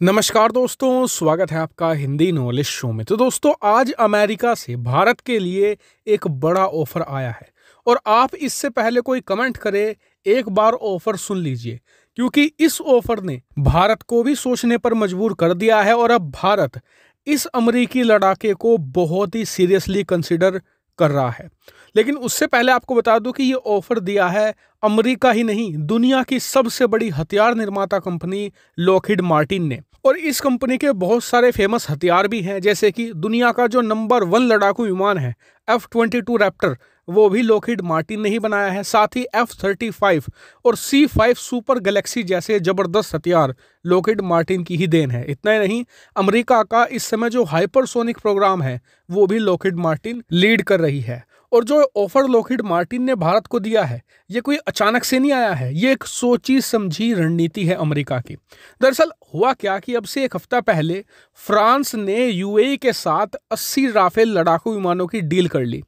नमस्कार दोस्तों, स्वागत है आपका हिंदी नॉलेज शो में। तो दोस्तों, आज अमेरिका से भारत के लिए एक बड़ा ऑफर आया है और आप इससे पहले कोई कमेंट करे, एक बार ऑफर सुन लीजिए, क्योंकि इस ऑफर ने भारत को भी सोचने पर मजबूर कर दिया है और अब भारत इस अमेरिकी लड़ाके को बहुत ही सीरियसली कंसिडर कर रहा है। लेकिन उससे पहले आपको बता दूं कि ये ऑफर दिया है अमेरिका ही नहीं, दुनिया की सबसे बड़ी हथियार निर्माता कंपनी लॉकहीड मार्टिन ने। और इस कंपनी के बहुत सारे फेमस हथियार भी हैं, जैसे कि दुनिया का जो नंबर 1 लड़ाकू विमान है F-22 रैप्टर, वो भी लॉकहीड मार्टिन ने ही बनाया है। साथ ही F-35 और C-5 सुपर गैलेक्सी जैसे जबरदस्त हथियार लॉकहीड मार्टिन की ही देन है। इतना ही नहीं, अमेरिका का इस समय जो हाइपरसोनिक प्रोग्राम है वो भी लॉकहीड मार्टिन लीड कर रही है। और जो ऑफर लॉकहीड मार्टिन ने भारत को दिया है, ये कोई अचानक से नहीं आया है, ये एक सोची समझी रणनीति है अमेरिका की। दरअसल हुआ क्या कि अब से एक हफ्ता पहले फ्रांस ने यूएई के साथ 80 राफेल लड़ाकू विमानों की डील कर ली।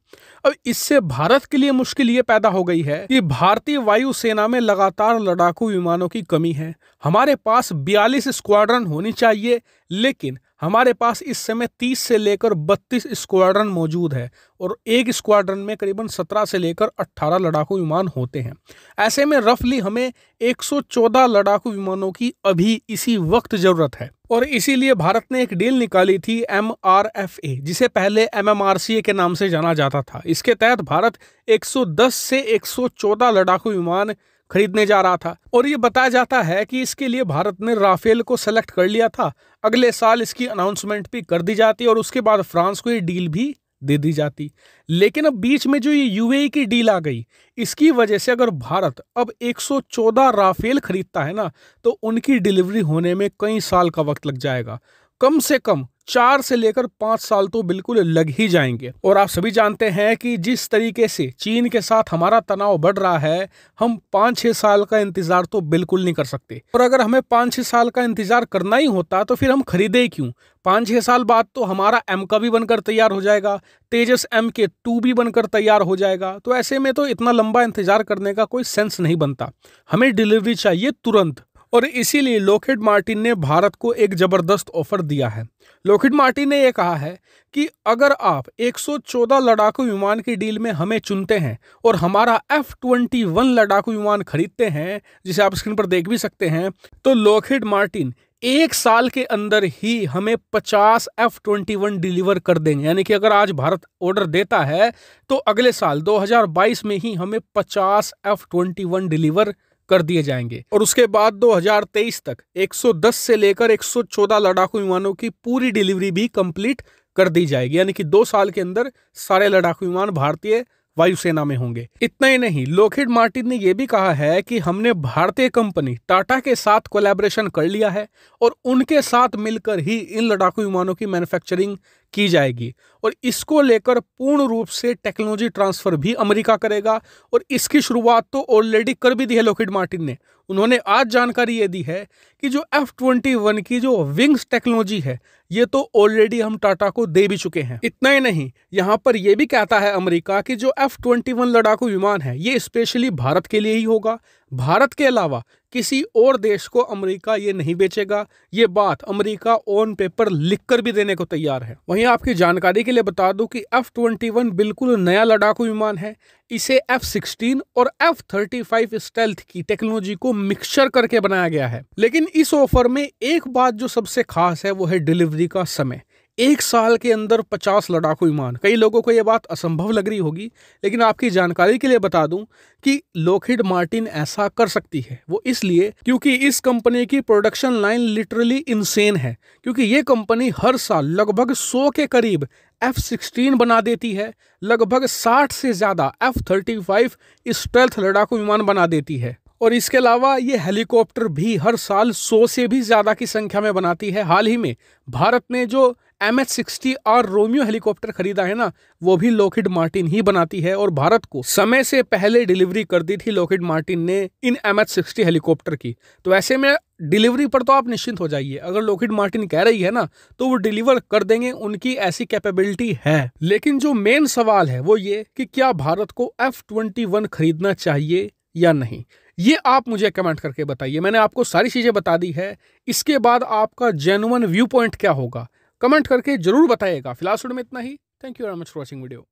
अब इससे भारत के लिए मुश्किल ये पैदा हो गई है कि भारतीय वायुसेना में लगातार लड़ाकू विमानों की कमी है। हमारे पास 42 स्क्वाड्रन होनी चाहिए, लेकिन हमारे पास इस समय 30 से लेकर 32 स्क्वाड्रन मौजूद है और एक स्क्वाड्रन में करीबन 17 से लेकर 18 लड़ाकू विमान होते हैं। ऐसे में रफली हमें 114 लड़ाकू विमानों की अभी इसी वक्त जरूरत है और इसीलिए भारत ने एक डील निकाली थी MRFA, जिसे पहले MMRCA के नाम से जाना जाता था। इसके तहत भारत 110 से 114 लड़ाकू विमान खरीदने जा रहा था और ये बताया जाता है कि इसके लिए भारत ने राफेल को सेलेक्ट कर लिया था। अगले साल इसकी अनाउंसमेंट भी कर दी जाती और उसके बाद फ्रांस को ये डील भी दे दी जाती। लेकिन अब बीच में जो ये यूएई की डील आ गई, इसकी वजह से अगर भारत अब 114 राफेल खरीदता है ना, तो उनकी डिलीवरी होने में कई साल का वक्त लग जाएगा। कम से कम 4 से लेकर 5 साल तो बिल्कुल लग ही जाएंगे। और आप सभी जानते हैं कि जिस तरीके से चीन के साथ हमारा तनाव बढ़ रहा है, हम 5-6 साल का इंतजार तो बिल्कुल नहीं कर सकते। और अगर हमें 5-6 साल का इंतजार करना ही होता तो फिर हम खरीदे ही क्यों? 5-6 साल बाद तो हमारा M का भी बनकर तैयार हो जाएगा, तेजस MK2 भी बनकर तैयार हो जाएगा। तो ऐसे में तो इतना लंबा इंतजार करने का कोई सेंस नहीं बनता। हमें डिलीवरी चाहिए तुरंत। और इसीलिए लॉकहीड मार्टिन ने भारत को एक जबरदस्त ऑफर दिया है। लॉकहीड मार्टिन ने यह कहा है कि अगर आप 114 लड़ाकू विमान की डील में हमें चुनते हैं और हमारा F-21 लड़ाकू विमान खरीदते हैं, जिसे आप स्क्रीन पर देख भी सकते हैं, तो लॉकहीड मार्टिन 1 साल के अंदर ही हमें 50 F-21 डिलीवर कर देंगे। यानी कि अगर आज भारत ऑर्डर देता है तो अगले साल 2022 में ही हमें 50 F-21 डिलीवर कर दिए जाएंगे और उसके बाद 2023 तक 110 से लेकर 114 लड़ाकू विमानों की पूरी डिलीवरी भी कंप्लीट कर दी जाएगी। यानी कि 2 साल के अंदर सारे लड़ाकू विमान भारतीय वायुसेना में होंगे। इतना ही नहीं, लॉकहीड मार्टिन ने यह भी कहा है कि हमने भारतीय कंपनी टाटा के साथ कोलैबोरेशन कर लिया है और उनके साथ मिलकर ही इन लड़ाकू विमानों की मैन्युफैक्चरिंग की जाएगी और इसको लेकर पूर्ण रूप से टेक्नोलॉजी ट्रांसफर भी अमेरिका करेगा। और इसकी शुरुआत तो ऑलरेडी कर भी दी है लॉकहीड मार्टिन ने। उन्होंने आज जानकारी ये दी है कि जो F-21 की जो विंग्स टेक्नोलॉजी है, ये तो ऑलरेडी हम टाटा को दे भी चुके हैं। इतना ही नहीं, यहाँ पर यह भी कहता है अमेरिका कि जो F-21 लड़ाकू विमान है, ये स्पेशली भारत के लिए ही होगा। भारत के अलावा किसी और देश को अमेरिका ये नहीं बेचेगा। ये बात अमेरिका ऑन पेपर लिखकर भी देने को तैयार है। वहीं आपकी जानकारी के लिए बता दूं कि F-21 बिल्कुल नया लड़ाकू विमान है। इसे F-16 और F-35 स्टेल्थ की टेक्नोलॉजी को मिक्सचर करके बनाया गया है। लेकिन इस ऑफर में एक बात जो सबसे खास है वो है डिलीवरी का समय। 1 साल के अंदर 50 लड़ाकू विमान। कई लोगों को यह बात असंभव लग रही होगी, लेकिन आपकी जानकारी के लिए बता दूं कि लॉकहीड मार्टिन ऐसा कर सकती है। वो इसलिए क्योंकि इस कंपनी की प्रोडक्शन लाइन लिटरली इनसेन है। क्योंकि ये कंपनी हर साल लगभग 100 के करीब F-16 बना देती है, लगभग 60 से ज्यादा F-35 स्टेल्थ लड़ाकू विमान बना देती है और इसके अलावा ये हेलीकॉप्टर भी हर साल 100 से भी ज्यादा की संख्या में बनाती है। हाल ही में भारत ने जो MH-60R रोमियो हेलीकॉप्टर खरीदा है ना, वो भी लॉकहीड मार्टिन ही बनाती है और भारत को समय से पहले डिलीवरी कर दी थी लॉकहीड मार्टिन ने इन MH-60 हेलीकॉप्टर की। तो ऐसे में डिलीवरी पर तो आप निश्चिंत हो जाइए। अगर लॉकहीड मार्टिन कह रही है ना, तो वो डिलीवर कर देंगे, उनकी ऐसी कैपेबिलिटी है। लेकिन जो मेन सवाल है वो ये कि क्या भारत को F-21 खरीदना चाहिए या नहीं। ये आप मुझे कमेंट करके बताइए। मैंने आपको सारी चीज़ें बता दी है, इसके बाद आपका जेन्युइन व्यू पॉइंट क्या होगा कमेंट करके जरूर बताइएगा। फिलहाल में इतना ही। Thank you very much for watching video.